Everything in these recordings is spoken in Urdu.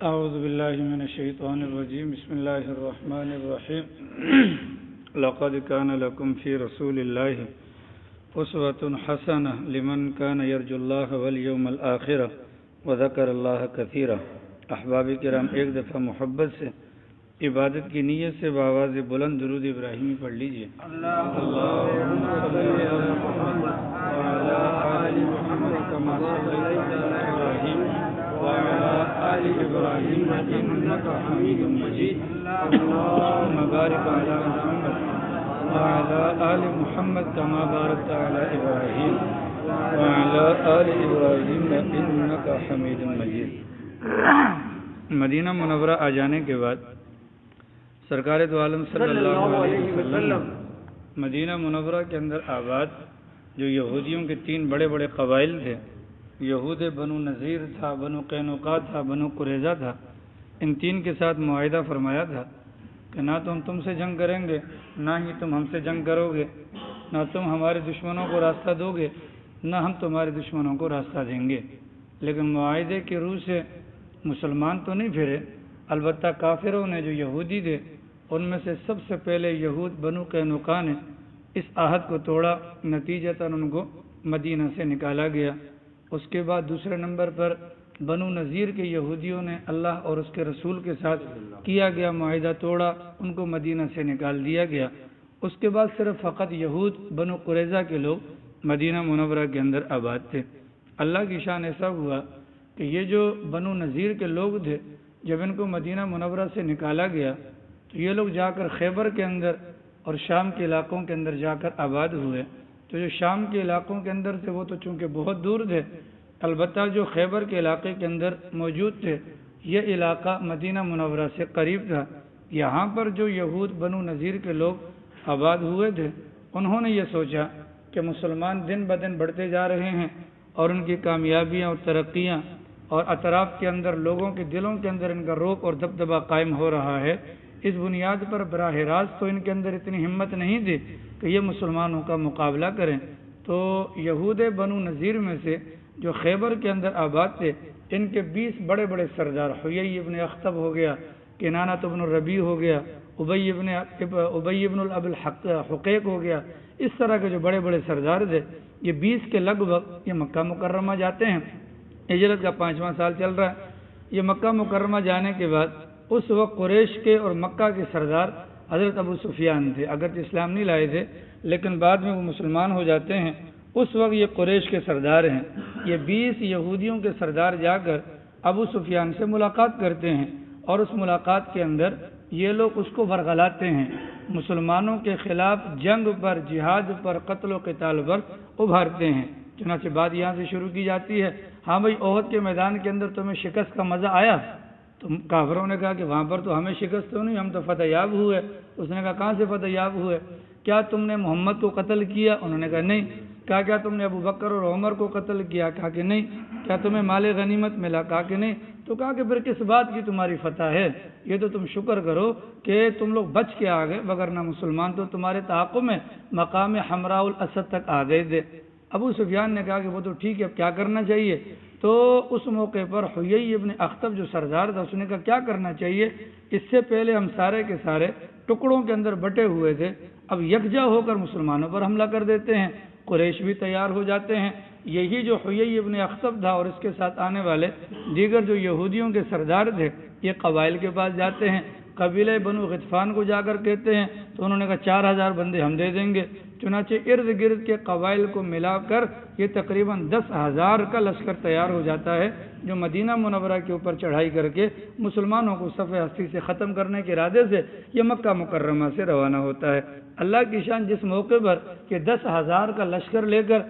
اعوذ باللہ من الشیطان الرجیم بسم اللہ الرحمن الرحیم لقد کان لکم فی رسول اللہ اسوۃ حسنہ لمن کان یرجو اللہ والیوم الآخر وذکر اللہ کثیرا۔ احباب کرام، ایک دفعہ محبت سے عبادت کی نیت سے بآواز بلند درود ابراہیمی پڑھ لیجئے۔ اللہم صلی علی محمد وعلی آل محمد کما صلیت علی ابراہیم وعلی آل ابراہیم انک حمید مجید۔ اللہم بارک علی محمد وعلی آل محمد کما بارکت علی ابراہیم وعلی آل ابراہیم انک حمید مجید۔ مدینہ منورہ آ جانے کے بعد سرکار دو عالم صلی اللہ علیہ وسلم مدینہ منورہ کے اندر آباد جو یہودیوں کے 3 بڑے بڑے قبائل تھے، یہود بنو نذیر تھا، بنو قینقاع تھا، بنو قریظہ تھا، ان 3 کے ساتھ معاہدہ فرمایا تھا کہ نہ تو ہم تم سے جنگ کریں گے، نہ ہی تم ہم سے جنگ کرو گے، نہ تم ہمارے دشمنوں کو راستہ دو گے، نہ ہم تمہارے دشمنوں کو راستہ دیں گے۔ لیکن معاہدے کی روح سے مسلمان تو نہیں پھرے، البتہ کافروں نے جو یہودی تھے ان میں سے سب سے پہلے یہود بنو قینقاع نے اس عہد کو توڑا، نتیجتاً ان کو مدینہ سے نکالا گیا۔ اس کے بعد دوسرے نمبر پر بنو نذیر کے یہودیوں نے اللہ اور اس کے رسول کے ساتھ کیا گیا معاہدہ توڑا، ان کو مدینہ سے نکال دیا گیا۔ اس کے بعد صرف فقط یہود بنو قریظہ کے لوگ مدینہ منورہ کے اندر آباد تھے۔ اللہ کی شان ایسا ہوا کہ یہ جو بنو نذیر کے لوگ تھے، جب ان کو مدینہ منورہ سے نکالا گیا تو یہ لوگ جا کر خیبر کے اندر اور شام کے علاقوں کے اندر جا کر آباد ہوئے۔ تو جو شام کے علاقوں کے اندر تھے وہ تو چونکہ بہت دور تھے، البتہ جو خیبر کے علاقے کے اندر موجود تھے یہ علاقہ مدینہ منورہ سے قریب تھا۔ یہاں پر جو یہود بنو نذیر کے لوگ آباد ہوئے تھے انہوں نے یہ سوچا کہ مسلمان دن بدن بڑھتے جا رہے ہیں اور ان کی کامیابیاں اور ترقیاں اور اطراف کے اندر لوگوں کے دلوں کے اندر ان کا رعب اور دبدبہ قائم ہو رہا ہے، اس بنیاد پر براہ راست تو ان کے اندر اتنی ہمت نہیں تھی کہ یہ مسلمانوں کا مقابلہ کریں۔ تو یہود بنو نذیر میں سے جو خیبر کے اندر آباد تھے ان کے 20 بڑے بڑے سردار، حیی ابن اخطب ہو گیا، کنانہ ابن الربیع ہو گیا، ابی ابن الحقیق ہو گیا، اس طرح کے جو بڑے بڑے سردار تھے یہ 20 کے لگ بھگ یہ مکہ مکرمہ جاتے ہیں۔ ہجرت کا 5واں سال چل رہا ہے۔ یہ مکہ مکرمہ جانے کے بعد اس وقت قریش کے اور مکہ کے سردار حضرت ابو سفیان تھے، اگرچہ اسلام نہیں لائے تھے لیکن بعد میں وہ مسلمان ہو جاتے ہیں۔ اس وقت یہ قریش کے سردار ہیں۔ یہ 20 یہودیوں کے سردار جا کر ابو سفیان سے ملاقات کرتے ہیں اور اس ملاقات کے اندر یہ لوگ اس کو ورغلاتے ہیں، مسلمانوں کے خلاف جنگ پر، جہاد پر، قتل و قتال پر ابھارتے ہیں۔ چنانچہ بات یہاں سے شروع کی جاتی ہے، ہاں بھائی احد کے میدان کے اندر تمہیں شکست کا مزہ آیا؟ تو کافروں نے کہا کہ وہاں پر تو ہمیں شکست تو نہیں، ہم تو فتح یاب ہوئے۔ اس نے کہا کہاں سے فتح یاب ہوئے؟ کیا تم نے محمد کو قتل کیا؟ انہوں نے کہا نہیں۔ کہا کیا تم نے ابو بکر اور عمر کو قتل کیا؟ کہا کہ نہیں۔ کیا تمہیں مال غنیمت ملا؟ کہا کہ نہیں۔ تو کہا کہ پھر کس بات کی تمہاری فتح ہے؟ یہ تو تم شکر کرو کہ تم لوگ بچ کے آ گئے، وگرنہ مسلمان تو تمہارے تعاقب میں مقام حمراء الاسد تک آ گئے تھے۔ ابو سفیان نے کہا کہ وہ تو ٹھیک ہے، اب کیا کرنا چاہیے؟ تو اس موقع پر حیی ابن اخطب جو سردار تھا اس نے کہا کیا کرنا چاہیے، اس سے پہلے ہم سارے کے سارے ٹکڑوں کے اندر بٹے ہوئے تھے، اب یکجا ہو کر مسلمانوں پر حملہ کر دیتے ہیں۔ قریش بھی تیار ہو جاتے ہیں۔ یہی جو حیی ابن اخطب تھا اور اس کے ساتھ آنے والے دیگر جو یہودیوں کے سردار تھے یہ قبائل کے پاس جاتے ہیں، قبیلہ بنو غطفان کو جا کر کہتے ہیں، تو انہوں نے کہا 4000 بندے ہم دے دیں گے۔ چنانچہ ارد گرد کے قبائل کو ملا کر یہ تقریباً 10,000 کا لشکر تیار ہو جاتا ہے، جو مدینہ منورہ کے اوپر چڑھائی کر کے مسلمانوں کو صف ہستی سے ختم کرنے کے ارادے سے یہ مکہ مکرمہ سے روانہ ہوتا ہے۔ اللہ کی شان، جس موقع پر یہ 10,000 کا لشکر لے کر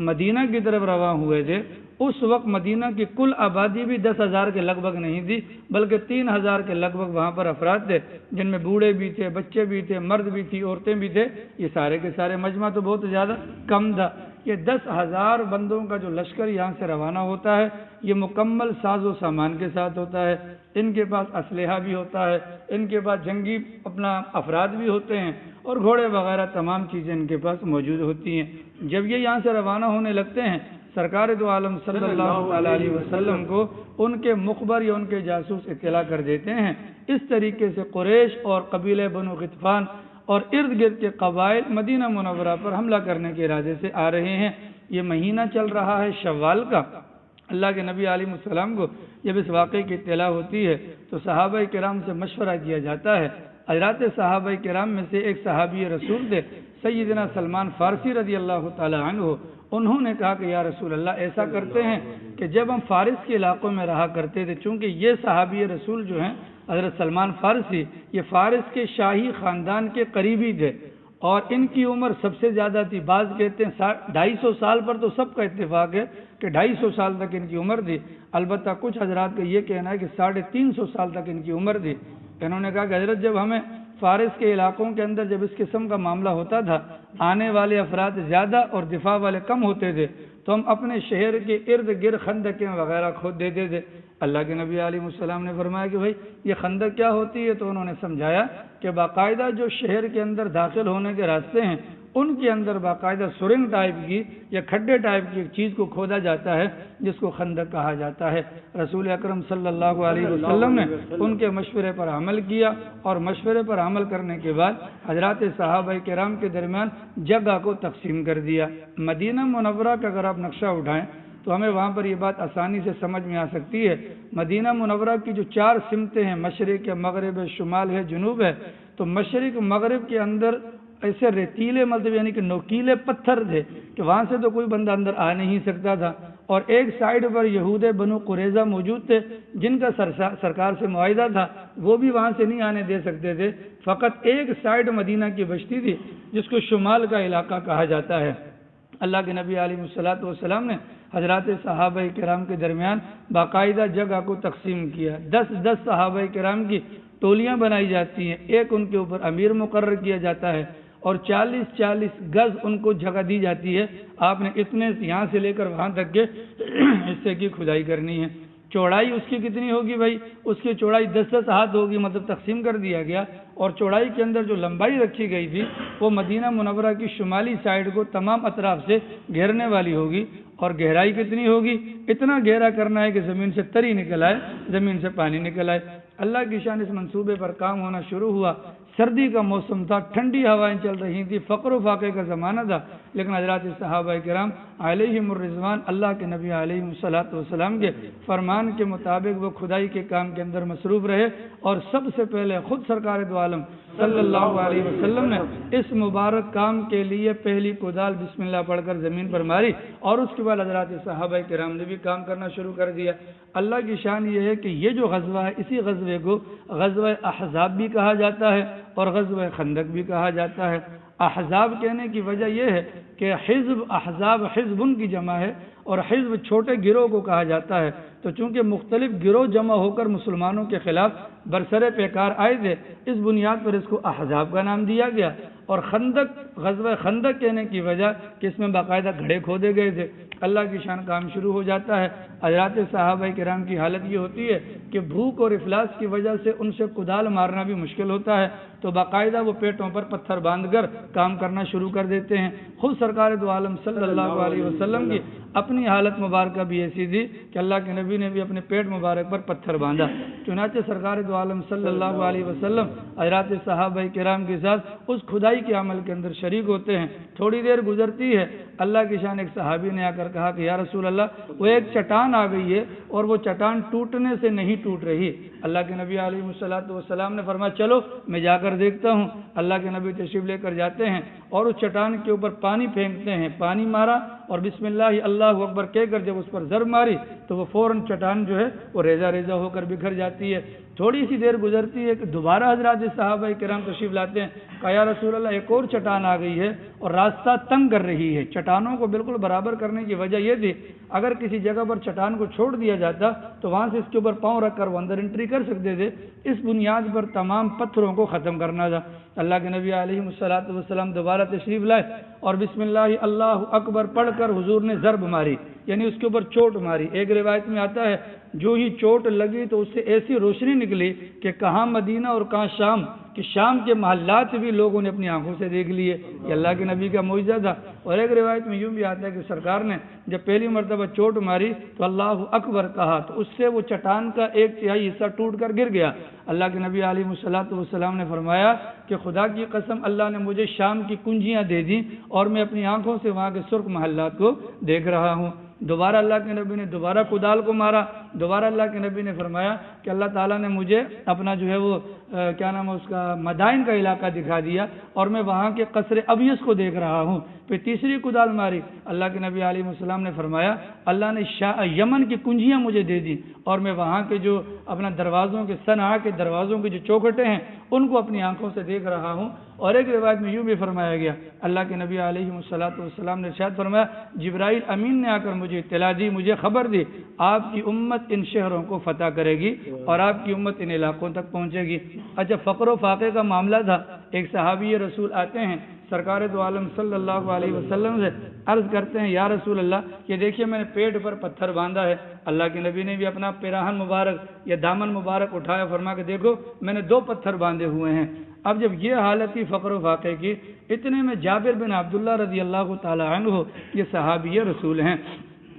مدینہ کی طرف رواں ہوئے تھے اس وقت مدینہ کی کل آبادی بھی 10,000 کے لگ بھگ نہیں تھی، بلکہ 3,000 کے لگ بھگ وہاں پر افراد تھے، جن میں بوڑھے بھی تھے، بچے بھی تھے، مرد بھی تھی، عورتیں بھی تھے۔ یہ سارے کے سارے مجمع تو بہت زیادہ کم تھا۔ یہ 10,000 بندوں کا جو لشکر یہاں سے روانہ ہوتا ہے یہ مکمل ساز و سامان کے ساتھ ہوتا ہے، ان کے پاس اسلحہ بھی ہوتا ہے، ان کے پاس جنگی اپنا افراد بھی ہوتے ہیں اور گھوڑے وغیرہ تمام چیزیں ان کے پاس موجود ہوتی ہیں۔ جب یہ یہاں سے روانہ ہونے لگتے ہیں سرکار دو عالم صلی اللہ علیہ وسلم کو ان کے مخبر یا ان کے جاسوس اطلاع کر دیتے ہیں۔ اس طریقے سے قریش اور قبیلہ بنو غطفان اور ارد گرد کے قبائل مدینہ منورہ پر حملہ کرنے کے ارادے سے آ رہے ہیں۔ یہ مہینہ چل رہا ہے شوال کا۔ اللہ کے نبی علیہ السلام کو جب اس واقعے کی اطلاع ہوتی ہے تو صحابہ کرام سے مشورہ کیا جاتا ہے۔ حضرات صحابہ کرام میں سے ایک صحابی رسول تھے سیدنا سلمان فارسی رضی اللہ تعالی عنہ۔ انہوں نے کہا کہ یا رسول اللہ ایسا کرتے ہیں کہ جب ہم فارس کے علاقوں میں رہا کرتے تھے، چونکہ یہ صحابی رسول جو ہیں حضرت سلمان فارسی، یہ فارس کے شاہی خاندان کے قریبی تھے اور ان کی عمر سب سے زیادہ تھی۔ بعض کہتے ہیں 250 سال پر تو سب کا اتفاق ہے کہ 250 سال تک ان کی عمر تھی، البتہ کچھ حضرات کا یہ کہنا ہے کہ 350 سال تک ان کی عمر تھی۔ انہوں نے کہا کہ حضرت جب ہمیں فارس کے علاقوں کے اندر جب اس قسم کا معاملہ ہوتا تھا، آنے والے افراد زیادہ اور دفاع والے کم ہوتے تھے، تو ہم اپنے شہر کے ارد گرد خندقیں وغیرہ کھود دیتے تھے۔ اللہ کے نبی علیہ السلام نے فرمایا کہ بھائی یہ خندق کیا ہوتی ہے؟ تو انہوں نے سمجھایا کہ باقاعدہ جو شہر کے اندر داخل ہونے کے راستے ہیں ان کے اندر باقاعدہ سرنگ ٹائپ کی یا کھڈے ٹائپ کی ایک چیز کو کھودا جاتا ہے جس کو خندق کہا جاتا ہے۔ رسول اکرم صلی اللہ علیہ وسلم نے ان کے مشورے پر عمل کیا اور مشورے پر عمل کرنے کے بعد حضرات صحابہ کرام کے درمیان جگہ کو تقسیم کر دیا۔ مدینہ منورہ کا اگر آپ نقشہ اٹھائیں تو ہمیں وہاں پر یہ بات آسانی سے سمجھ میں آ سکتی ہے۔ مدینہ منورہ کی جو 4 سمتیں ہیں، مشرق ہے، مغرب ہے، شمال ہے، جنوب ہے، تو مشرق مغرب کے اندر ایسے ریتیلے مطلب یعنی کہ نوکیلے پتھر تھے کہ وہاں سے تو کوئی بندہ اندر آ نہیں سکتا تھا، اور ایک سائیڈ پر یہود بنو قریظہ موجود تھے جن کا سرکار سے معاہدہ تھا، وہ بھی وہاں سے نہیں آنے دے سکتے تھے۔ فقط ایک سائیڈ مدینہ کی بستی تھی جس کو شمال کا علاقہ کہا جاتا ہے۔ اللہ کے نبی علیہ السلام نے حضرات صحابہ کرام کے درمیان باقاعدہ جگہ کو تقسیم کیا۔ 10 صحابہ کرام کی ٹولیاں بنائی جاتی ہیں، ایک ان کے اوپر امیر مقرر کیا جاتا ہے اور 40 گز ان کو جگہ دی جاتی ہے۔ آپ نے اتنے یہاں سے لے کر وہاں تک کے حصے کی کھدائی کرنی ہے۔ چوڑائی اس کی کتنی ہوگی بھائی؟ اس کی چوڑائی 10 ہاتھ ہوگی، مطلب تقسیم کر دیا گیا، اور چوڑائی کے اندر جو لمبائی رکھی گئی تھی وہ مدینہ منورہ کی شمالی سائڈ کو تمام اطراف سے گھیرنے والی ہوگی، اور گہرائی کتنی ہوگی؟ اتنا گہرا کرنا ہے کہ زمین سے تری نکل آئے، زمین سے پانی نکل آئے۔ اللہ کی شان اس منصوبے پر کام ہونا شروع ہوا۔ سردی کا موسم تھا، ٹھنڈی ہوائیں چل رہی تھی، فقر و فاقے کا زمانہ تھا، لیکن حضرات صحابہ کرام علیہم الرضوان اللہ کے نبی علیہ السلام کے فرمان کے مطابق وہ کھدائی کے کام کے اندر مصروف رہے، اور سب سے پہلے خود سرکار دو عالم صلی اللہ علیہ وسلم نے اس مبارک کام کے لیے پہلی کدال بسم اللہ پڑھ کر زمین پر ماری، اور اس کے بعد حضرات صحابہ کرام نے بھی کام کرنا شروع کر دیا۔ اللہ کی شان یہ ہے کہ یہ جو غزوہ ہے، اسی غزوے کو غزوہ احزاب بھی کہا جاتا ہے اور غزوہ خندق بھی کہا جاتا ہے۔ احزاب کہنے کی وجہ یہ ہے کہ حزب، احزاب حزبن کی جمع ہے، اور حزب چھوٹے گروہ کو کہا جاتا ہے، تو چونکہ مختلف گروہ جمع ہو کر مسلمانوں کے خلاف برسر پیکار آئے تھے، اس بنیاد پر اس کو احزاب کا نام دیا گیا۔ اور خندق، غزوہ خندق کہنے کی وجہ کہ اس میں باقاعدہ گھڑے کھودے گئے تھے۔ اللہ کی شان کام شروع ہو جاتا ہے۔ حضرات صحابہ کرام کی حالت یہ ہوتی ہے کہ بھوک اور افلاس کی وجہ سے ان سے کدال مارنا بھی مشکل ہوتا ہے، تو باقاعدہ وہ پیٹوں پر پتھر باندھ کر کام کرنا شروع کر دیتے ہیں۔ خود سرکار دو عالم صلی اللہ علیہ وسلم کی اپنی حالت مبارکہ بھی ایسی تھی کہ اللہ کے نبی نے بھی اپنے پیٹ مبارک پر پتھر باندھا۔ چنانچہ سرکار دو عالم صلی اللہ علیہ وسلم حضرات صحابہ کرام کے ساتھ اس کھدائی کے عمل کے اندر شریک ہوتے ہیں۔ تھوڑی دیر گزرتی ہے، اللہ کی شان ایک صحابی نے آ کر کہا کہ یا رسول اللہ، وہ ایک چٹان آ گئی ہے اور وہ چٹان ٹوٹنے سے نہیں ٹوٹ رہی۔ اللہ کے نبی علیہ السلام نے فرمایا چلو میں جا کر دیکھتا ہوں۔ اللہ کے نبی تشریف لے کر جاتے ہیں اور اس چٹان کے اوپر پانی پھینکتے ہیں، پانی مارا اور بسم اللہ اکبر کہہ کر جب اس پر ضرب ماری تو وہ فوراً چٹان جو ہے وہ ریزہ ریزہ ہو کر بکھر جاتی ہے۔ تھوڑی سی دیر گزرتی ہے کہ دوبارہ حضرات صحابہ کرام تشریف لاتے ہیں، کہا یا رسول اللہ ایک اور چٹان آ گئی ہے اور راستہ تنگ کر رہی ہے۔ چٹانوں کو بالکل برابر کرنے کی وجہ یہ تھی اگر کسی جگہ پر چٹان کو چھوڑ دیا جاتا تو وہاں سے اس کے اوپر پاؤں رکھ کر وہ اندر انٹری کر سکتے تھے، اس بنیاد پر تمام پتھروں کو ختم کرنا تھا۔ اللہ کے نبی علیہ الصلوۃ والسلام دوبارہ تشریف لائے اور بسم اللہ اللہ اکبر پڑھ کر حضور نے ضرب ماری، یعنی اس کے اوپر چوٹ ماری۔ ایک روایت میں آتا ہے جو ہی چوٹ لگی تو اس سے ایسی روشنی نکلی کہ کہاں مدینہ اور کہاں شام، کہ شام کے محلات بھی لوگوں نے اپنی آنکھوں سے دیکھ لیے۔ یہ اللہ کے نبی کا معجزہ تھا۔ اور ایک روایت میں یوں بھی آتا ہے کہ سرکار نے جب پہلی مرتبہ چوٹ ماری تو اللہ اکبر کہا تو اس سے وہ چٹان کا 1/3 حصہ ٹوٹ کر گر گیا۔ اللہ کے نبی علیہ الصلوۃ والسلام نے فرمایا کہ خدا کی قسم اللہ نے مجھے شام کی کنجیاں دے دیں اور میں اپنی آنکھوں سے وہاں کے سرخ محلات کو دیکھ رہا ہوں۔ دوبارہ اللہ کے نبی نے دوبارہ کدال کو مارا، دوبارہ اللہ کے نبی نے فرمایا کہ اللہ تعالیٰ نے مجھے اپنا جو ہے وہ کیا نام ہے اس کا مدائن کا علاقہ دکھا دیا اور میں وہاں کے قصر ابیض کو دیکھ رہا ہوں۔ پھر تیسری کدال ماری، اللہ کے نبی علیہ السلام نے فرمایا اللہ نے یمن کی کنجیاں مجھے دے دی اور میں وہاں کے جو اپنا دروازوں کے صنعاء کے دروازوں کی جو چوکھٹیں ہیں ان کو اپنی آنکھوں سے دیکھ رہا ہوں۔ اور ایک روایت میں یوں بھی فرمایا گیا، اللہ کے نبی علیہ الصلوۃ والسلام نے ارشاد فرمایا جبرائیل امین نے آ کر مجھے اطلاع دی، مجھے خبر دی آپ کی امت ان شہروں کو فتح کرے گی اور آپ کی امت ان علاقوں تک پہنچے گی۔ اچھا، فقر و فاقے کا معاملہ تھا۔ ایک صحابی رسول آتے ہیں سرکار دو عالم صلی اللہ علیہ وسلم سے عرض کرتے ہیں یا رسول اللہ یہ دیکھیے میں نے پیٹ پر پتھر باندھا ہے۔ اللہ کے نبی نے بھی اپنا پیراہن مبارک یا دامن مبارک اٹھایا، فرما کہ دیکھو میں نے 2 پتھر باندھے ہوئے ہیں۔ اب جب یہ حالت تھی فقر و فاقے کی، اتنے میں جابر بن عبداللہ رضی اللہ تعالی عنہ یہ صحابی رسول ہیں،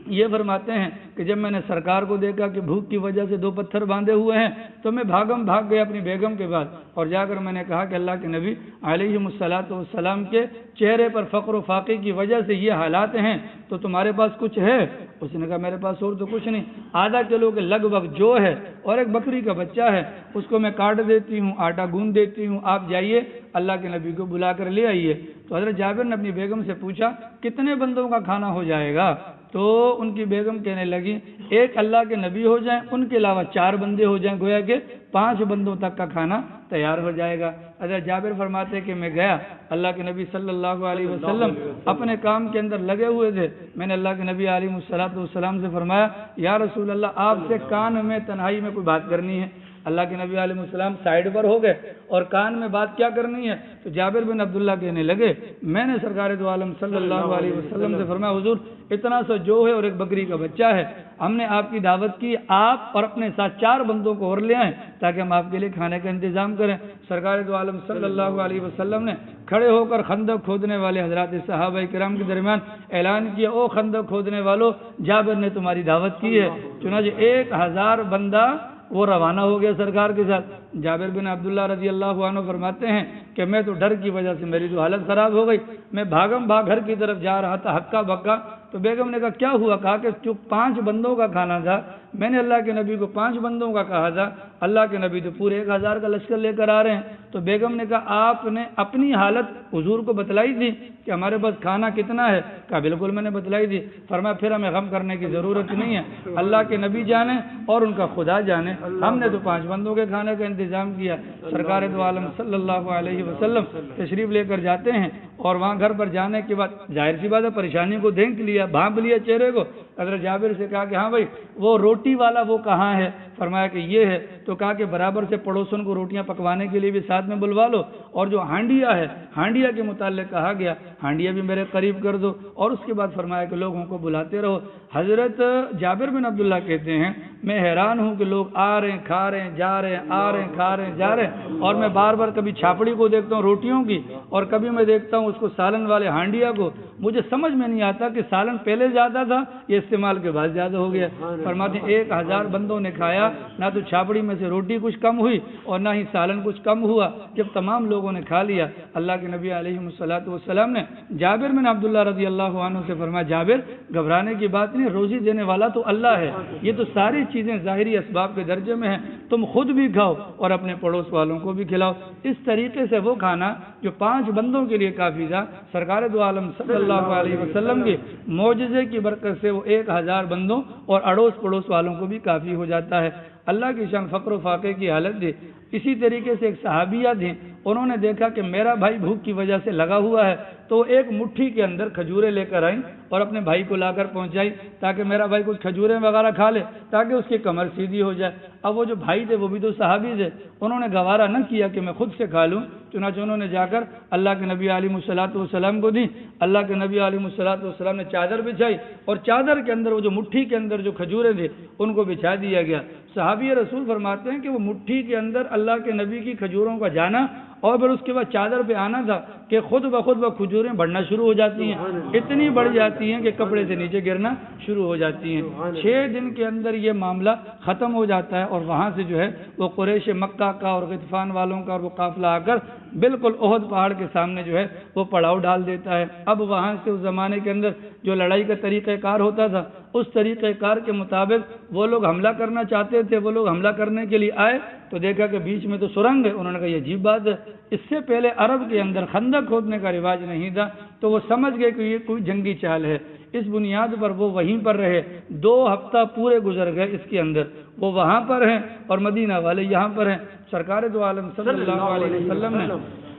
یہ فرماتے ہیں کہ جب میں نے سرکار کو دیکھا کہ بھوک کی وجہ سے 2 پتھر باندھے ہوئے ہیں تو میں بھاگ گیا اپنی بیگم کے پاس اور جا کر میں نے کہا کہ اللہ کے نبی علیہ الصلوۃ والسلام کے چہرے پر فقر و فاقے کی وجہ سے یہ حالات ہیں تو تمہارے پاس کچھ ہے؟ اس نے کہا میرے پاس اور تو کچھ نہیں، آدھا کلو کے لگ بھگ جو ہے اور ایک بکری کا بچہ ہے اس کو میں کاٹ دیتی ہوں، آٹا گوندھ دیتی ہوں، آپ جائیے اللہ کے نبی کو بلا کر لے آئیے۔ تو حضرت جابر نے اپنی بیگم سے پوچھا کتنے بندوں کا کھانا ہو جائے گا؟ تو ان کی بیگم کہنے لگی ایک اللہ کے نبی ہو جائیں، ان کے علاوہ 4 بندے ہو جائیں، گویا کہ 5 بندوں تک کا کھانا تیار ہو جائے گا۔ حضرت جابر فرماتے ہیں کہ میں گیا، اللہ کے نبی صلی اللہ علیہ وسلم اپنے کام کے اندر لگے ہوئے تھے، میں نے اللہ کے نبی علیہ الصلوۃ والسلام سے فرمایا یا رسول اللہ آپ سے کان میں تنہائی میں کوئی بات کرنی ہے۔ اللہ کے نبی علیہ السلام سائڈ پر ہو گئے اور کان میں بات کیا کرنی ہے؟ تو جابر بن عبداللہ کہنے لگے میں نے سرکار دو عالم صلی اللہ علیہ وسلم سے فرمایا حضور اتنا سا جو ہے اور ایک بکری کا بچہ ہے، ہم نے آپ کی دعوت کی، آپ اور اپنے ساتھ 4 بندوں کو اور لے آئیں تاکہ ہم آپ کے لیے کھانے کا انتظام کریں۔ سرکار دو عالم صلی اللہ علیہ وسلم نے کھڑے ہو کر خندق کھودنے والے حضرات صحابہ کرام کے درمیان اعلان کیا او خندق کھودنے والوں، جابر نے تمہاری دعوت کی ہے۔ چنانچہ 1000 بندہ وہ روانہ ہو گیا سرکار کے ساتھ۔ جابر بن عبداللہ رضی اللہ عنہ فرماتے ہیں کہ میں تو ڈر کی وجہ سے میری تو حالت خراب ہو گئی، میں بھاگ گھر کی طرف جا رہا تھا ہکا بکا، تو بیگم نے کہا کیا ہوا؟ کہا کہ جو 5 بندوں کا کھانا تھا میں نے اللہ کے نبی کو 5 بندوں کا کہا تھا، اللہ کے نبی تو پورے 1000 کا لشکر لے کر آ رہے ہیں۔ تو بیگم نے کہا آپ نے اپنی حالت حضور کو بتلائی تھی کہ ہمارے پاس کھانا کتنا ہے؟ کہا بالکل میں نے بتلائی تھی۔ فرمایا پھر ہمیں غم کرنے کی ضرورت نہیں ہے، اللہ کے نبی جانے اور ان کا خدا جانے، ہم نے تو 5 بندوں کے کھانے کا انتظام کیا۔ سرکار دو عالم صلی اللہ علیہ وسلم تشریف لے کر جاتے ہیں اور وہاں گھر پر جانے کے بعد ظاہر سی بات ہے پریشانی کو دیکھ لیا، بھانپ لیا چہرے کو۔ حضرت جابر سے کہا کہ ہاں بھائی وہ روٹی والا وہ کہاں ہے؟ فرمایا کہ یہ ہے۔ تو کہا کہ برابر سے پڑوسن کو روٹیاں پکوانے کے لیے بھی ساتھ میں بلوا لو، اور جو ہانڈیا ہے ہانڈیا کے متعلق کہا گیا ہانڈیا بھی میرے قریب کر دو، اور اس کے بعد فرمایا کہ لوگوں کو بلاتے رہو۔ حضرت جابر بن عبداللہ کہتے ہیں میں حیران ہوں کہ لوگ آ رہے ہیں کھا رہے ہیں جا رہے ہیں، آ رہے ہیں کھا رہے ہیں جا رہے ہیں، اور میں بار بار کبھی چھاپڑی کو دیکھتا ہوں روٹیوں کی اور کبھی میں دیکھتا ہوں اس کو سالن والے ہانڈیا کو۔ مجھے سمجھ میں نہیں آتا کہ سالن پہلے زیادہ تھا یہ استعمال کے بعد زیادہ ہو گیا۔ فرماتے ہیں 1000 بندوں نے کھایا، نہ تو چھاپڑی میں سے روٹی کچھ کم ہوئی اور نہ ہی سالن کچھ کم ہوا۔ جب تمام لوگوں نے کھا لیا، اللہ کے نبی علیہ الصلوۃ والسلام نے جابر بن عبداللہ رضی اللہ عنہ سے فرمایا جابر گھبرانے کی بات نہیں، روزی دینے والا تو اللہ ہے، یہ تو ساری چیزیں ظاہری اسباب کے درجے میں ہیں، تم خود بھی کھاؤ اور اپنے پڑوس والوں کو بھی کھلاؤ۔ اس طریقے سے وہ کھانا جو 5 بندوں کے لیے کافی تھا، سرکار دو عالم صلی اللہ علیہ وسلم کے معجزے کی برکت سے وہ 1000 بندوں اور اڑوس پڑوس والوں کو بھی کافی ہو جاتا ہے۔ اللہ کی شان فقر و فاقے کی حالت دی۔ اسی طریقے سے ایک صحابیہ تھیں، انہوں نے دیکھا کہ میرا بھائی بھوک کی وجہ سے لگا ہوا ہے، تو ایک مٹھی کے اندر کھجوریں لے کر آئیں اور اپنے بھائی کو لا کر پہنچائی تاکہ میرا بھائی کچھ کھجوریں وغیرہ کھا لے تاکہ اس کی کمر سیدھی ہو جائے۔ اب وہ جو بھائی تھے وہ بھی تو صحابی تھے، انہوں نے گوارا نہ کیا کہ میں خود سے کھا لوں، چنانچہ انہوں نے جا کر اللہ کے نبی علیہ الصلوۃ والسلام کو دی۔ اللہ کے نبی علیہ الصلوۃ والسلام نے چادر بچھائی اور چادر کے اندر وہ جو مٹھی کے اندر جو کھجوریں تھے ان کو بچھا دیا گیا۔ صحابی رسول فرماتے ہیں کہ وہ مٹھی کے اندر اللہ کے نبی کی کھجوروں کا جانا اور پھر اس کے بعد چادر پہ آنا تھا کہ خود بخود وہ کھجوریں بڑھنا شروع ہو جاتی ہیں، اتنی بڑھ جاتی ہیں کہ کپڑے سے نیچے گرنا شروع ہو جاتی ہیں۔ 6 دن کے اندر یہ معاملہ ختم ہو جاتا ہے اور وہاں سے جو ہے وہ قریش مکہ کا اور غطفان والوں کا اور وہ قافلہ آ کر بالکل احد پہاڑ کے سامنے جو ہے وہ پڑاؤ ڈال دیتا ہے۔ اب وہاں سے اس زمانے کے اندر جو لڑائی کا طریقہ کار ہوتا تھا اس طریقہ کار کے مطابق وہ لوگ حملہ کرنا چاہتے تھے، وہ لوگ حملہ کرنے کے لیے آئے تو دیکھا کہ بیچ میں تو سرنگ ہے، انہوں نے کہا یہ عجیب بات ہے، اس سے پہلے عرب کے اندر خندق کھودنے کا رواج نہیں تھا، تو وہ سمجھ گئے کہ یہ کوئی جنگی چال ہے۔ اس بنیاد پر وہ وہیں پر رہے، 2 ہفتہ پورے گزر گئے اس کے اندر، وہ وہاں پر ہیں اور مدینہ والے یہاں پر ہیں۔ سرکار دو عالم صلی اللہ علیہ وسلم نے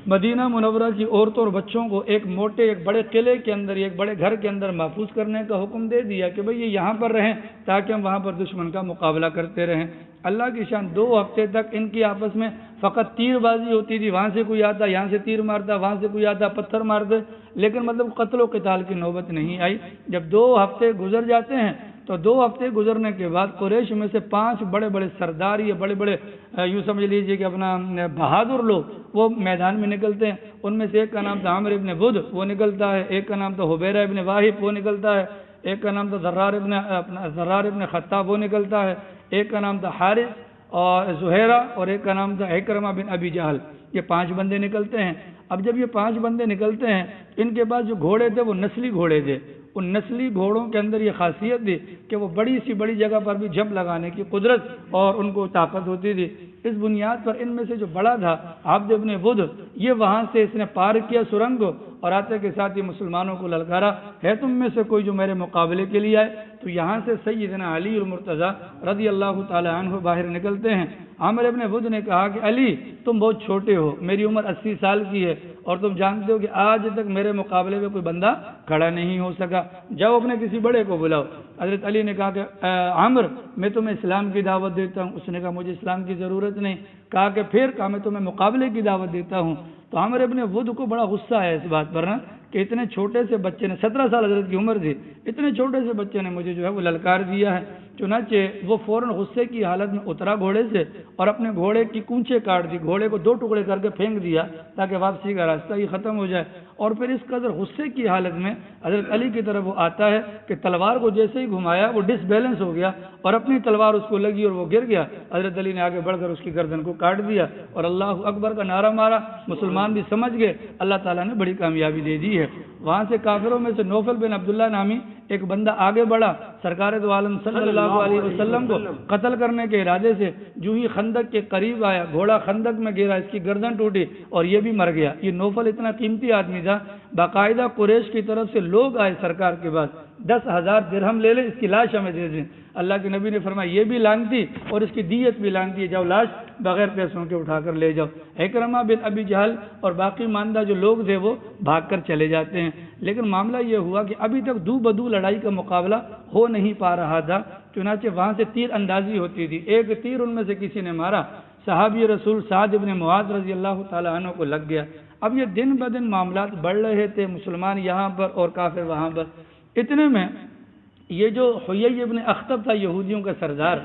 مدینہ منورہ کی عورتوں اور بچوں کو ایک بڑے قلعے کے اندر، ایک بڑے گھر کے اندر محفوظ کرنے کا حکم دے دیا کہ بھئی یہ یہاں پر رہیں تاکہ ہم وہاں پر دشمن کا مقابلہ کرتے رہیں۔ اللہ کی شان 2 ہفتے تک ان کی آپس میں فقط تیر بازی ہوتی تھی، وہاں سے کوئی آتا یہاں سے تیر مارتا، وہاں سے کوئی آتا پتھر مارتے، لیکن مطلب قتل و قتال کی نوبت نہیں آئی۔ جب 2 ہفتے گزر جاتے ہیں تو 2 ہفتے گزرنے کے بعد قریش میں سے 5 بڑے بڑے سردار، یہ بڑے بڑے یوں سمجھ لیجئے کہ اپنا بہادر لوگ وہ میدان میں نکلتے ہیں۔ ان میں سے ایک کا نام تھا عامر ابن بدھ، وہ نکلتا ہے، ایک کا نام تھا حبیرہ ابن واہب، وہ نکلتا ہے، ایک کا نام تھا ضرار ابن خطاب، وہ نکلتا ہے، ایک کا نام تھا حارث اور زہیرہ، اور ایک کا نام تھا اکرمہ بن ابی جہل۔ یہ 5 بندے نکلتے ہیں۔ اب جب یہ 5 بندے نکلتے ہیں، ان کے پاس جو گھوڑے تھے وہ نسلی گھوڑے تھے۔ ان نسلی گھوڑوں کے اندر یہ خاصیت تھی کہ وہ بڑی سی بڑی جگہ پر بھی جمپ لگانے کی قدرت اور ان کو طاقت ہوتی تھی۔ اس بنیاد پر ان میں سے جو بڑا تھا عبد ابن بدھ، یہ وہاں سے اس نے پار کیا سرنگ کو اور آتے کے ساتھ یہ مسلمانوں کو للکارا، ہے تم میں سے کوئی جو میرے مقابلے کے لیے آئے؟ تو یہاں سے سیدنا علی المرتضیٰ رضی اللہ تعالی عنہ باہر نکلتے ہیں۔ عامر ابن بدھ نے کہا کہ علی تم بہت چھوٹے ہو، میری عمر 80 سال کی ہے اور تم جانتے ہو کہ آج تک میرے مقابلے میں کوئی بندہ کھڑا نہیں ہو سکا، جاؤ اپنے کسی بڑے کو بلاؤ۔ حضرت علی نے کہا کہ عامر میں تمہیں اسلام کی دعوت دیتا ہوں۔ اس نے کہا مجھے اسلام کی ضرورت نہیں۔ کہا کہ پھر کہا میں تمہیں مقابلے کی دعوت دیتا ہوں۔ تو عامر ابن بدھ کو بڑا غصہ ہے اس بات پر نا کہ اتنے چھوٹے سے بچے نے، 17 سال حضرت کی عمر تھی، اتنے چھوٹے سے بچے نے مجھے جو ہے وہ للکار دیا ہے۔ چنانچہ وہ فوراً غصے کی حالت میں اترا گھوڑے سے اور اپنے گھوڑے کی کونچے کاٹ دی، گھوڑے کو 2 ٹکڑے کر کے پھینک دیا تاکہ واپسی کا راستہ ہی ختم ہو جائے۔ اور پھر اس قدر غصے کی حالت میں حضرت علی کی طرف وہ آتا ہے کہ تلوار کو جیسے ہی گھمایا وہ ڈس بیلنس ہو گیا اور اپنی تلوار اس کو لگی اور وہ گر گیا۔ حضرت علی نے آگے بڑھ کر اس کی گردن کو کاٹ دیا اور اللہ اکبر کا نعرہ مارا۔ مسلمان بھی سمجھ گئے، اللہ تعالیٰ نے بڑی کامیابی دے دی ہے۔ وہاں سے کافروں میں سے نوفل بن عبداللہ نامی ایک بندہ آگے بڑھا، سرکار دو عالم صلی اللہ علیہ وسلم کو قتل کرنے کے ارادے سے جو ہی خندق کے قریب آیا، گھوڑا خندق میں گرا، اس کی گردن ٹوٹی اور یہ بھی مر گیا۔ یہ نوفل اتنا قیمتی آدمی تھا، باقاعدہ قریش کی طرف سے لوگ آئے سرکار کے بعد، 10,000 درہم لے لیں اس کی لاش ہمیں دے دیں۔ اللہ کے نبی نے فرمایا یہ بھی لانتی اور اس کی دیت بھی لانتی ہے، جاؤ لاش بغیر پیسوں کے اٹھا کر لے جاؤ۔ اکرمہ بن ابی جہل اور باقی ماندہ جو لوگ تھے وہ بھاگ کر چلے جاتے ہیں۔ لیکن معاملہ یہ ہوا کہ ابھی تک دو بدو لڑائی کا مقابلہ ہو نہیں پا رہا تھا، چنانچہ وہاں سے تیر اندازی ہوتی تھی۔ ایک تیر ان میں سے کسی نے مارا، صحابی رسول سعد بن معاذ رضی اللہ تعالی عنہ کو لگ گیا۔ اب یہ دن بدن معاملات بڑھ رہے تھے، مسلمان یہاں پر اور کافر وہاں پر۔ اتنے میں یہ جو حیی ابن اخطب تھا یہودیوں کا سردار،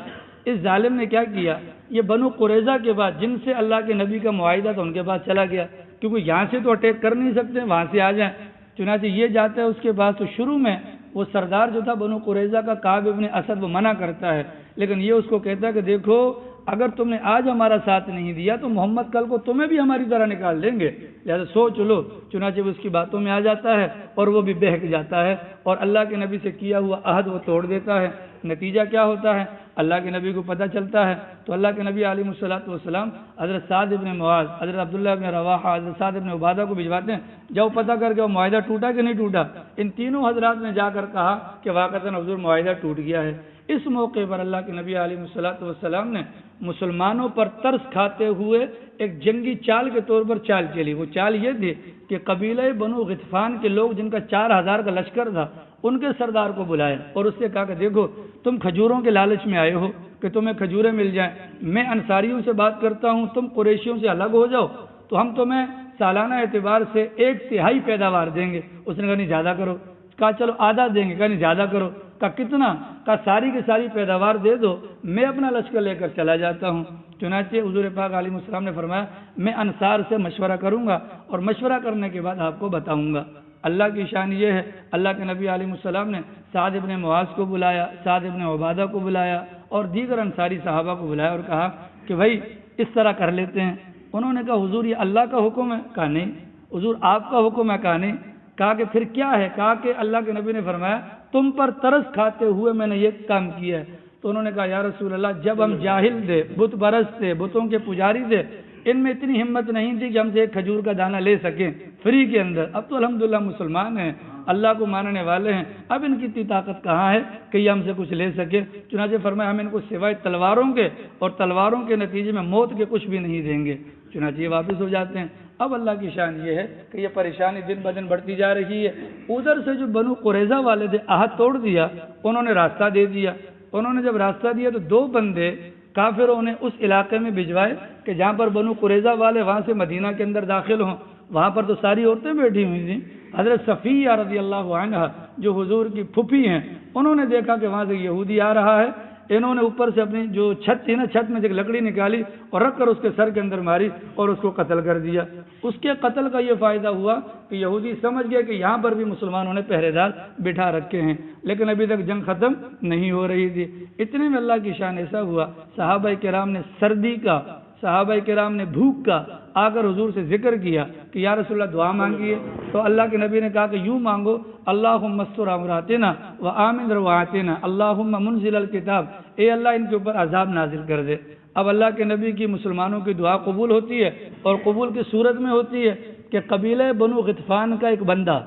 اس ظالم نے کیا کیا، یہ بنو قریظہ کے بعد جن سے اللہ کے نبی کا معاہدہ تھا ان کے پاس چلا گیا، کیونکہ یہاں سے تو اٹیک کر نہیں سکتے، وہاں سے آ جائیں۔ چنانچہ یہ جاتا ہے اس کے پاس، تو شروع میں وہ سردار جو تھا بنو قریظہ کا کعب ابن اسد وہ منع کرتا ہے، لیکن یہ اس کو کہتا ہے کہ دیکھو اگر تم نے آج ہمارا ساتھ نہیں دیا تو محمد کل کو تمہیں بھی ہماری طرح نکال دیں گے، لہذا سوچ لو۔ چنانچہ وہ اس کی باتوں میں آ جاتا ہے اور وہ بھی بہک جاتا ہے اور اللہ کے نبی سے کیا ہوا عہد وہ توڑ دیتا ہے۔ نتیجہ کیا ہوتا ہے، اللہ کے نبی کو پتہ چلتا ہے تو اللہ کے نبی علیہ الصلوۃ والسلام حضرت سعد ابن معاذ، حضرت عبداللہ ابن رواحہ، حضرت سعد ابن عبادہ کو بھجواتے ہیں، جاؤ پتہ کر کے وہ معاہدہ ٹوٹا کہ نہیں ٹوٹا۔ ان تینوں حضرات نے جا کر کہا کہ واقعتاً حضور معاہدہ ٹوٹ گیا ہے۔ اس موقع پر اللہ کے نبی علیہ الصلوۃ والسلام نے مسلمانوں پر ترس کھاتے ہوئے ایک جنگی چال کے طور پر چال چلی۔ وہ چال یہ تھی کہ قبیلہ بنو غطفان کے لوگ جن کا 4000 کا لشکر تھا ان کے سردار کو بلایا اور اس سے کہا کہ دیکھو تم کھجوروں کے لالچ میں آئے ہو کہ تمہیں کھجوریں مل جائیں، میں انصاریوں سے بات کرتا ہوں، تم قریشیوں سے الگ ہو جاؤ تو ہم تمہیں سالانہ اعتبار سے 1/3 پیداوار دیں گے۔ اس نے کہا نہیں زیادہ کرو، کہا چلو آدھا دیں گے، کہا نہیں زیادہ کرو، کہا کتنا، کہا ساری کی ساری پیداوار دے دو، میں اپنا لشکر لے کر چلا جاتا ہوں۔ چنانچہ حضور پاک علیہ السلام نے فرمایا میں انصار سے مشورہ کروں گا اور مشورہ کرنے کے بعد آپ کو بتاؤں گا۔ اللہ کی شان یہ ہے، اللہ کے نبی علیہ السلام نے سعد بن معاذ کو بلایا، سعد بن عبادہ کو بلایا اور دیگر انصاری صحابہ کو بلایا اور کہا کہ بھائی اس طرح کر لیتے ہیں۔ انہوں نے کہا حضور یہ اللہ کا حکم ہے؟ کہا نہیں۔ حضور آپ کا حکم ہے؟ کہا نہیں۔ کہا کہ پھر کیا ہے؟ کہا کہ اللہ کے نبی نے فرمایا تم پر ترس کھاتے ہوئے میں نے یہ کام کیا ہے۔ تو انہوں نے کہا یا رسول اللہ جب ہم جاہل تھے، بت پرست تھے، بتوں کے پجاری تھے، ان میں اتنی ہمت نہیں تھی کہ ہم سے ایک کھجور کا دانہ لے سکیں فری کے اندر، اب تو الحمدللہ مسلمان ہیں، اللہ کو ماننے والے ہیں، اب ان کی اتنی طاقت کہاں ہے کہ یہ ہم سے کچھ لے سکے۔ چنانچہ فرمایا ہم ان کو سوائے تلواروں کے اور تلواروں کے نتیجے میں موت کے کچھ بھی نہیں دیں گے۔ چنانچہ یہ واپس ہو جاتے ہیں۔ اب اللہ کی شان یہ ہے کہ یہ پریشانی دن بدن بڑھتی جا رہی ہے۔ ادھر سے جو بنو قریظہ والے تھے عہد توڑ دیا، انہوں نے راستہ دے دیا۔ انہوں نے جب راستہ دیا تو 2 بندے کافروں نے اس علاقے میں بھجوائے کہ جہاں پر بنو قریظہ والے وہاں سے مدینہ کے اندر داخل ہوں، وہاں پر تو ساری عورتیں بیٹھی ہوئی تھیں۔ حضرت صفیہ رضی اللہ عنہ جو حضور کی پھوپھی ہیں، انہوں نے دیکھا کہ وہاں سے یہودی آ رہا ہے، انہوں نے اوپر سے اپنی جو چھت تھی نا، چھت میں سے ایک لکڑی نکالی اور رکھ کر اس کے سر کے اندر ماری اور اس کو قتل کر دیا۔ اس کے قتل کا یہ فائدہ ہوا کہ یہودی سمجھ گئے کہ یہاں پر بھی مسلمانوں نے پہرے دار بٹھا رکھے ہیں، لیکن ابھی تک جنگ ختم نہیں ہو رہی تھی۔ اتنے میں اللہ کی شان ایسا ہوا، صحابہ کرام نے سردی کا، صحابہ کرام نے بھوک کا آ کر حضور سے ذکر کیا کہ یا رسول اللہ دعا مانگیے، تو اللہ کے نبی نے کہا کہ یوں مانگو اللہم استر عوراتنا وآمن روعاتنا اللہم منزل الکتاب، اے اللہ ان کے اوپر عذاب نازل کر دے۔ اب اللہ کے نبی کی مسلمانوں کی دعا قبول ہوتی ہے اور قبول کی صورت میں ہوتی ہے کہ قبیلہ بنو غطفان کا ایک بندہ،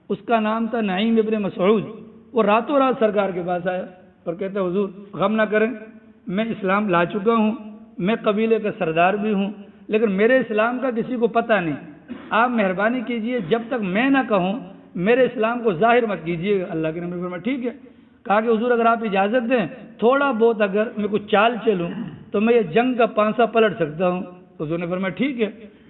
اس کا نام تھا نعیم ابن مسعود، وہ راتوں رات سرکار کے پاس آیا اور کہتا حضور غم نہ کریں، میں اسلام لا چکا ہوں، میں قبیلے کا سردار بھی ہوں، لیکن میرے اسلام کا کسی کو پتہ نہیں، آپ مہربانی کیجئے جب تک میں نہ کہوں میرے اسلام کو ظاہر مت کیجئے گا۔ اللہ کے نبی نے فرمایا ٹھیک ہے۔ کہا کہ حضور اگر آپ اجازت دیں تھوڑا بہت اگر میں کچھ چال چلوں تو میں یہ جنگ کا پانسا پلٹ سکتا ہوں۔ حضور نے فرمایا ٹھیک ہے۔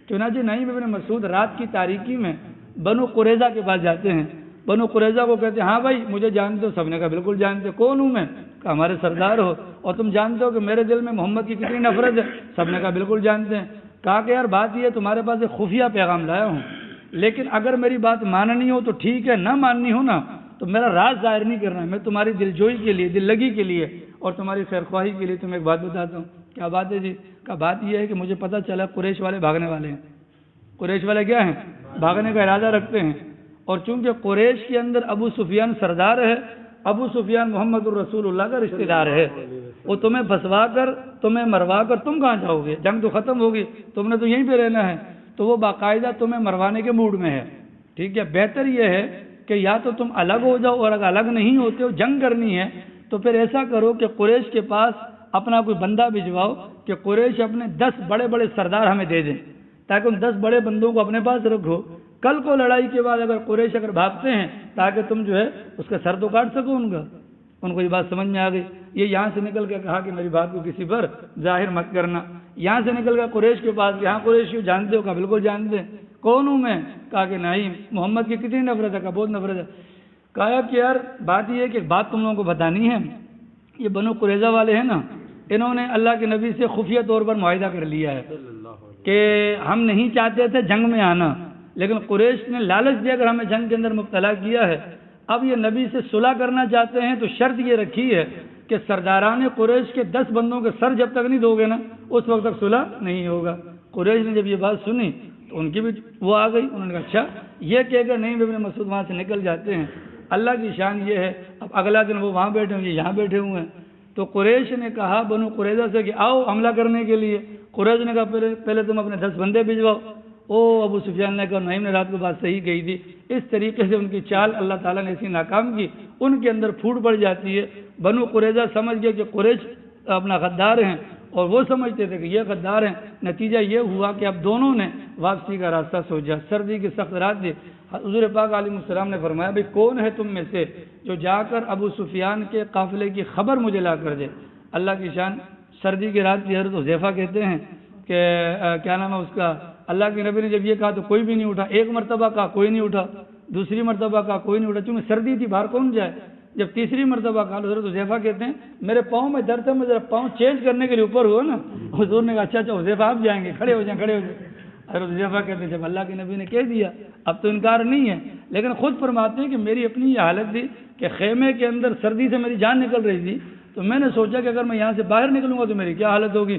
چنانچہ نعیم ابن مسعود رات کی تاریکی میں بنو قریظہ کے پاس جاتے ہیں، بنو قریظہ کو کہتے ہیں ہاں بھائی مجھے جانتے ہو؟ سب نے کہا بالکل جانتے۔ کون ہوں میں؟ کہا ہمارے سردار ہو، اور تم جانتے ہو کہ میرے دل میں محمد کی کتنی نفرت ہے؟ سب نے کہا بالکل جانتے ہیں۔ کہا کہ یار بات یہ ہے تمہارے پاس ایک خفیہ پیغام لایا ہوں، لیکن اگر میری بات ماننی ہو تو ٹھیک ہے، نہ ماننی ہو نا تو میرا راز ظاہر نہیں کرنا ہے، میں تمہاری دل جوئی کے لیے، دل لگی کے لیے اور تمہاری خیر خواہی کے لیے تمہیں ایک بات بتاتا ہوں۔ کیا بات ہے جی؟ کہا بات یہ ہے کہ مجھے پتہ چلا قریش والے بھاگنے والے ہیں۔ قریش والے کیا ہیں؟ بھاگنے کا ارادہ رکھتے ہیں، اور چونکہ قریش کے اندر ابو سفیان سردار ہے، ابو سفیان محمد الرسول اللہ کا رشتہ دار ہے، وہ تمہیں پھنسوا کر تمہیں مروا کر تم کہاں جاؤ گے؟ جنگ تو ختم ہوگی، تم نے تو یہیں پہ رہنا ہے، تو وہ باقاعدہ تمہیں مروانے کے موڈ میں ہے۔ ٹھیک ہے، بہتر یہ ہے کہ یا تو تم الگ ہو جاؤ، اور اگر الگ نہیں ہوتے ہو جنگ کرنی ہے تو پھر ایسا کرو کہ قریش کے پاس اپنا کوئی بندہ بھجواؤ کہ قریش اپنے 10 بڑے بڑے سردار ہمیں دے دیں، تاکہ ان 10 بڑے بندوں کو اپنے پاس رکھو، کل کو لڑائی کے بعد اگر قریش اگر بھاگتے ہیں تاکہ تم جو ہے اس کا سر تو کاٹ سکو ان کا۔ ان کو یہ بات سمجھ میں آ گئی، یہ یہاں سے نکل کے کہا کہ میری بات کو کسی پر ظاہر مت کرنا۔ یہاں سے نکل گیا قریش کے پاس، یہاں قریش کو جانتے ہو؟ کہا بالکل جانتے ہیں۔ کون ہوں میں؟ کہا کہ نہیں، محمد کی کتنی نفرت ہے؟ کہا بہت نفرت ہے۔ کہا کہ یار بات یہ ہے کہ بات تم لوگوں کو بتانی ہے، یہ بنو قریظہ والے ہیں نا، انہوں نے اللہ کے نبی سے خفیہ طور پر معاہدہ کر لیا ہے کہ ہم نہیں چاہتے تھے جنگ میں آنا، لیکن قریش نے لالچ دے کر ہمیں جنگ کے اندر مبتلا کیا ہے۔ اب یہ نبی سے صلح کرنا چاہتے ہیں تو شرط یہ رکھی ہے کہ سرداران قریش کے 10 بندوں کے سر جب تک نہیں دو گے نا اس وقت تک صلح نہیں ہوگا۔ قریش نے جب یہ بات سنی تو ان کی بھی وہ آ گئی، انہوں نے کہا اچھا، یہ کہہ کر نہیں ابن مسعود وہاں سے نکل جاتے ہیں۔ اللہ کی شان یہ ہے، اب اگلا دن وہ وہاں بیٹھے ہوئے، یہاں بیٹھے ہوئے ہیں، تو قریش نے کہا بنو قریظہ سے کہ آؤ حملہ کرنے کے لیے۔ قریش نے کہا پہلے تم اپنے 10 بندے بھجواؤ۔ او ابو سفیان نے کہا نعیم نے رات کو بات صحیح کہی تھی، اس طریقے سے ان کی چال اللہ تعالیٰ نے ایسی ناکام کی، ان کے اندر پھوٹ پڑ جاتی ہے۔ بنو قریظہ سمجھ گئے کہ قریش اپنا غدار ہیں، اور وہ سمجھتے تھے کہ یہ غدار ہیں۔ نتیجہ یہ ہوا کہ اب دونوں نے واپسی کا راستہ سوچا۔ سردی کی سخت رات تھی۔ حضور پاک علیہ السلام نے فرمایا بھئی کون ہے تم میں سے جو جا کر ابو سفیان کے قافلے کی خبر مجھے لا کر دے۔ اللہ کی شان، سردی کی رات کی حضرت حذیفہ کہتے ہیں کہ کیا نام ہے اس کا، اللہ کے نبی نے جب یہ کہا تو کوئی بھی نہیں اٹھا۔ ایک مرتبہ کہا کوئی نہیں اٹھا، دوسری مرتبہ کہا کوئی نہیں اٹھا، چونکہ سردی تھی باہر کون جائے۔ جب تیسری مرتبہ کہا حضرت حذیفہ کہتے ہیں میرے پاؤں میں درد ہے، میں ذرا پاؤں چینج کرنے کے لیے اوپر ہوا نا، حضور نے کہا اچھا حذیفہ آپ جائیں گے، کھڑے ہو جائیں کھڑے ہو جائیں۔ حضرت حذیفہ کہتے ہیں جب اللہ کے نبی نے کہہ دیا اب تو انکار نہیں ہے، لیکن خود فرماتے ہیں کہ میری اپنی یہ حالت تھی کہ خیمے کے اندر سردی سے میری جان نکل رہی تھی، تو میں نے سوچا کہ اگر میں یہاں سے باہر نکلوں گا تو میری کیا حالت ہوگی۔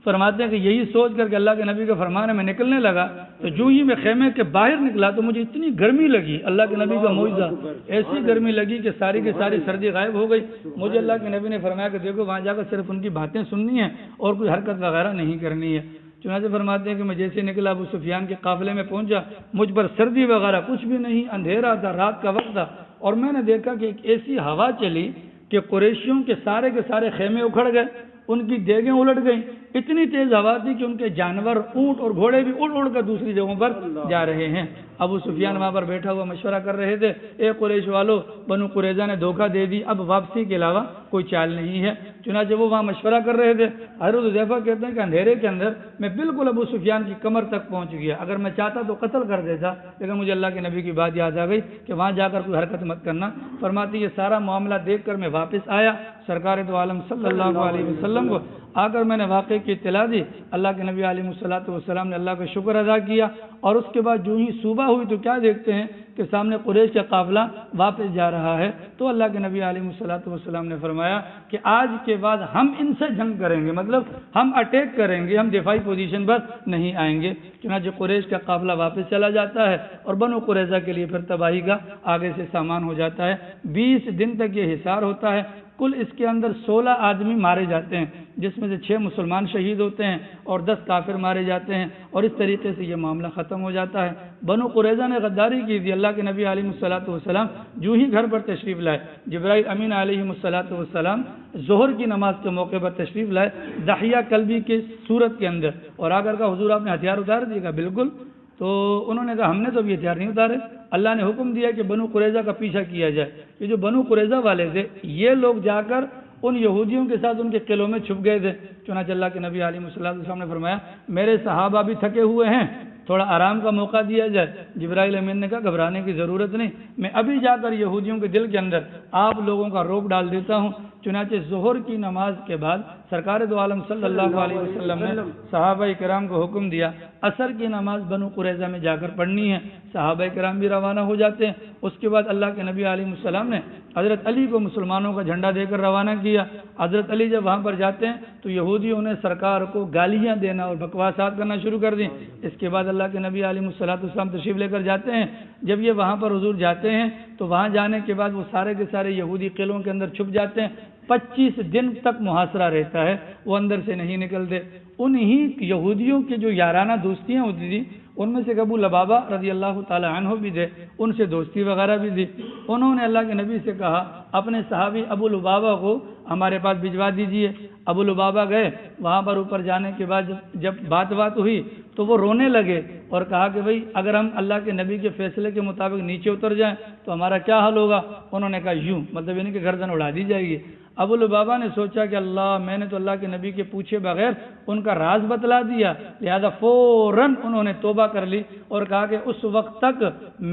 فرماتے ہیں کہ یہی سوچ کر کے اللہ کے نبی کا فرمان ہے میں نکلنے لگا، تو جو ہی میں خیمے کے باہر نکلا تو مجھے اتنی گرمی لگی، اللہ کے نبی کا معجزہ، ایسی گرمی لگی کہ ساری کی ساری سردی غائب ہو گئی۔ مجھے اللہ کے نبی نے فرمایا کہ دیکھو وہاں جا کر صرف ان کی باتیں سننی ہیں اور کوئی حرکت وغیرہ نہیں کرنی ہے۔ چنانچہ فرماتے ہیں کہ میں جیسے نکلا ابو سفیان کے قافلے میں پہنچا، مجھ پر سردی وغیرہ کچھ بھی نہیں، اندھیرا تھا، رات کا وقت تھا، اور میں نے دیکھا کہ ایک ایسی ہوا چلی کہ قریشیوں کے سارے خیمے اکھڑ گئے، ان کی دیگیں الٹ گئیں، اتنی تیز ہوا تھی کہ ان کے جانور اونٹ اور گھوڑے بھی اڑ اڑ کر دوسری جگہوں پر جا رہے ہیں۔ ابو سفیان وہاں پر بیٹھا ہوا مشورہ کر رہے تھے، اے قریش والو، بنو قریظہ نے دھوکہ دے دی، اب واپسی کے علاوہ کوئی چال نہیں ہے۔ چنانچہ وہ وہاں مشورہ کر رہے تھے۔ حضرت حذیفہ کہتے ہیں کہ اندھیرے کے اندر میں بالکل ابو سفیان کی کمر تک پہنچ گیا، اگر میں چاہتا تو قتل کر دیتا، لیکن مجھے اللہ کے نبی کی بات یاد آ گئی کہ وہاں جا کر کوئی حرکت مت کرنا۔ فرماتی یہ سارا معاملہ دیکھ کر میں واپس آیا سرکار دو عالم صلی اللہ علیہ وسلم کو آ کر میں نے واقعے کی اطلاع دی۔ اللہ کے نبی علیہ السلام نے اللہ کا شکر ادا کیا، اور اس کے بعد جو ہی صبح ہوئی تو کیا دیکھتے ہیں کہ سامنے قریش کا قافلہ واپس جا رہا ہے۔ تو اللہ کے نبی علیہ السلام نے فرمایا کہ آج کے بعد ہم ان سے جنگ کریں گے، مطلب ہم اٹیک کریں گے، ہم دفاعی پوزیشن پر نہیں آئیں گے۔ چنانچہ قریش کا قافلہ واپس چلا جاتا ہے اور بنو قریظہ کے لیے پھر تباہی کا آگے سے سامان ہو جاتا ہے۔ 20 دن تک یہ حصار ہوتا ہے۔ کل اس کے اندر 16 آدمی مارے جاتے ہیں، جس میں سے 6 مسلمان شہید ہوتے ہیں اور 10 کافر مارے جاتے ہیں، اور اس طریقے سے یہ معاملہ ختم ہو جاتا ہے۔ بنو قریظہ نے غداری کی تھی۔ اللہ کے نبی علیہ السلام جو ہی گھر پر تشریف لائے، جبرائیل امین علیہ السلام ظہر کی نماز کے موقع پر تشریف لائے دحیہ کلبی کی صورت کے اندر، اور آ کر کہا حضور آپ نے ہتھیار اتار دیے؟ کہا بالکل۔ تو انہوں نے کہا ہم نے تو ابھی ہتھیار نہیں اتارے، اللہ نے حکم دیا کہ بنو قریظہ کا پیچھا کیا جائے۔ یہ جو بنو قریظہ والے تھے یہ لوگ جا کر ان یہودیوں کے ساتھ ان کے قلعوں میں چھپ گئے تھے۔ چنانچہ اللہ کے نبی علیہ السلام نے فرمایا میرے صحابہ بھی تھکے ہوئے ہیں، تھوڑا آرام کا موقع دیا جائے۔ جبرائیل امین نے کہا گھبرانے کی ضرورت نہیں، میں ابھی جا کر یہودیوں کے دل کے اندر آپ لوگوں کا روب ڈال دیتا ہوں۔ چنانچہ ظہر کی نماز کے بعد سرکار دو عالم صلی اللہ علیہ وسلم نے صحابہ کرام کو حکم دیا عصر کی نماز بنو قریظہ میں جا کر پڑھنی ہے۔ صحابہ کرام بھی روانہ ہو جاتے ہیں۔ اس کے بعد اللہ کے نبی علیہ السلام نے حضرت علی کو مسلمانوں کا جھنڈا دے کر روانہ کیا۔ حضرت علی جب وہاں پر جاتے ہیں تو یہودیوں نے سرکار کو گالیاں دینا اور بکواسات کرنا شروع کر دیں۔ اس کے بعد اللہ کے نبی علیہ السلام تشریف لے کر جاتے ہیں۔ جب یہ وہاں پر حضور جاتے ہیں تو وہاں جانے کے بعد وہ سارے کے سارے یہودی قلعوں کے اندر چھپ جاتے ہیں۔ 25 دن تک محاصرہ رہتا ہے، وہ اندر سے نہیں نکلتے۔ انہی یہودیوں کی جو یارانہ دوستیاں ہوتی تھی ان میں سے ابو لبابہ رضی اللہ تعالی عنہ بھی تھے، ان سے دوستی وغیرہ بھی تھی۔ انہوں نے اللہ کے نبی سے کہا اپنے صحابی ابو لبابہ کو ہمارے پاس بھجوا دیجئے۔ ابو لبابہ گئے، وہاں پر اوپر جانے کے بعد جب بات ہوئی تو وہ رونے لگے اور کہا کہ بھئی اگر ہم اللہ کے نبی کے فیصلے کے مطابق نیچے اتر جائیں تو ہمارا کیا حل ہوگا؟ انہوں نے کہا یوں، مطلب یعنی کہ گردن اڑا دی جائے گی۔ ابو لبابہ نے سوچا کہ اللہ، میں نے تو اللہ کے نبی کے پوچھے بغیر ان کا راز بتلا دیا، لہذا فوراً انہوں نے توبہ کر لی اور کہا کہ اس وقت تک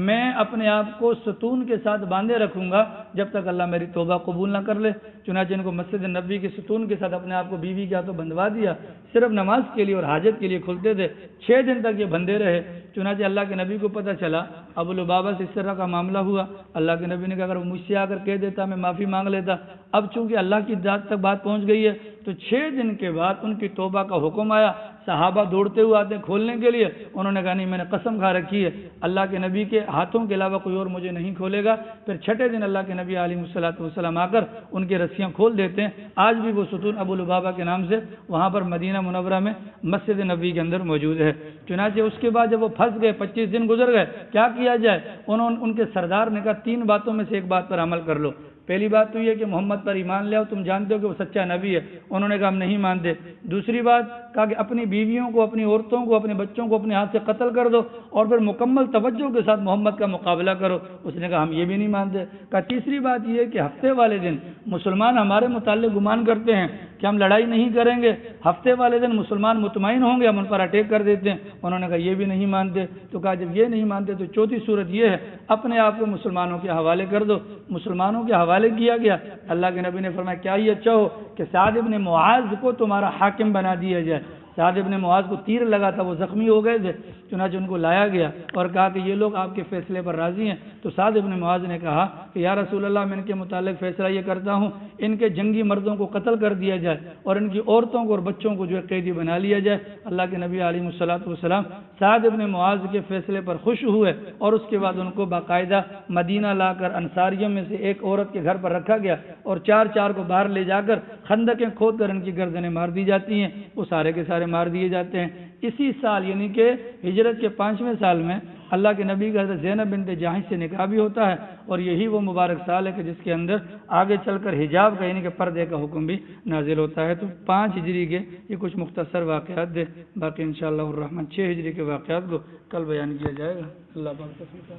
میں اپنے آپ کو ستون کے ساتھ باندھے رکھوں گا جب تک اللہ میری توبہ قبول نہ کر لے۔ چنانچہ ان کو مسجد نبی کے ستون کے ساتھ اپنے آپ کو بیوی کے ہاتھوں بندھوا دیا، صرف نماز کے لیے اور حاجت کے لیے کھلتے تھے۔ 6 دن تک یہ بندھے رہے۔ چنانچہ اللہ کے نبی کو پتہ چلا، ابو لبابہ سے اس طرح کا معاملہ ہوا۔ اللہ کے نبی نے کہا اگر وہ مجھ سے آ کر کہہ دیتا میں معافی مانگ لیتا، اب چونکہ اللہ کی ذات تک بات پہنچ گئی ہے تو 6 دن کے بعد ان کی توبہ کا حکم آیا. صحابہ دوڑتے ہوئے آتے ہیں کھولنے کے لیے. انہوں نے کہا نہیں، میں نے قسم کھا رکھی ہے اللہ کے نبی کے ہاتھوں کے علاوہ کوئی اور مجھے نہیں کھولے گا. پھر 6 دن اللہ کے نبی علیہ الصلوۃ والسلام آ کر ان کی رسیاں کھول دیتے ہیں. آج بھی وہ ستون ابو لبابہ کے نام سے وہاں پر مدینہ منورہ میں مسجد نبی کے اندر موجود ہے. چنانچہ اس کے بعد جب وہ پھنس گئے، 25 دن گزر گئے، کیا کیا جائے؟ ان کے سردار نے کہا 3 باتوں میں سے ایک بات پر عمل کر لو. پہلی بات تو یہ کہ محمد پر ایمان لے آؤ، تم جانتے ہو کہ وہ سچا نبی ہے. انہوں نے کہا ہم نہیں مانتے. دوسری بات کہا کہ اپنی بیویوں کو، اپنی عورتوں کو، اپنے بچوں کو اپنے ہاتھ سے قتل کر دو اور پھر مکمل توجہ کے ساتھ محمد کا مقابلہ کرو. اس نے کہا ہم یہ بھی نہیں مانتے. کہا تیسری بات یہ کہ ہفتے والے دن مسلمان ہمارے متعلق گمان کرتے ہیں کہ ہم لڑائی نہیں کریں گے، ہفتے والے دن مسلمان مطمئن ہوں گے، ہم ان پر اٹیک کر دیتے ہیں. انہوں نے کہا یہ بھی نہیں مانتے. تو کہا جب یہ نہیں مانتے تو چوتھی صورت یہ ہے اپنے آپ کو مسلمانوں کے حوالے کر دو. مسلمانوں کے حوالے کیا گیا. اللہ کے نبی نے فرمایا کیا یہ اچھا ہو کہ سعد ابن معاذ کو تمہارا حاکم بنا دیا جائے. سعد ابن معاذ کو تیر لگا تھا، وہ زخمی ہو گئے تھے. چنانچہ ان کو لایا گیا اور کہا کہ یہ لوگ آپ کے فیصلے پر راضی ہیں. تو سعد ابن معاذ نے کہا کہ یا رسول اللہ، میں ان کے متعلق فیصلہ یہ کرتا ہوں ان کے جنگی مردوں کو قتل کر دیا جائے اور ان کی عورتوں کو اور بچوں کو جو ہے قیدی بنا لیا جائے. اللہ کے نبی علیہ الصلوۃ والسلام سعد ابن معاذ کے فیصلے پر خوش ہوئے اور اس کے بعد ان کو باقاعدہ مدینہ لا کر انصاریوں میں سے ایک عورت کے گھر پر رکھا گیا اور 4 کو باہر لے جا کر خندقیں کھود کر ان کی گردنیں مار دی جاتی ہیں. وہ سارے کے سارے مار دیے جاتے ہیں. اسی سال یعنی کہ ہجرت کے 5ویں سال میں اللہ کے نبی کا حضرت زینب بنت جاحش سے نکاح بھی ہوتا ہے اور یہی وہ مبارک سال ہے کہ جس کے اندر آگے چل کر حجاب کا یعنی کہ پردے کا حکم بھی نازل ہوتا ہے. تو 5 ہجری کے یہ کچھ مختصر واقعات دے، باقی انشاءاللہ الرحمن 6 ہجری کے واقعات کو کل بیان کیا جائے گا. اللہ پاک توفیق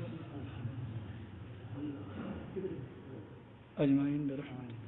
اجمعین برحمتہ.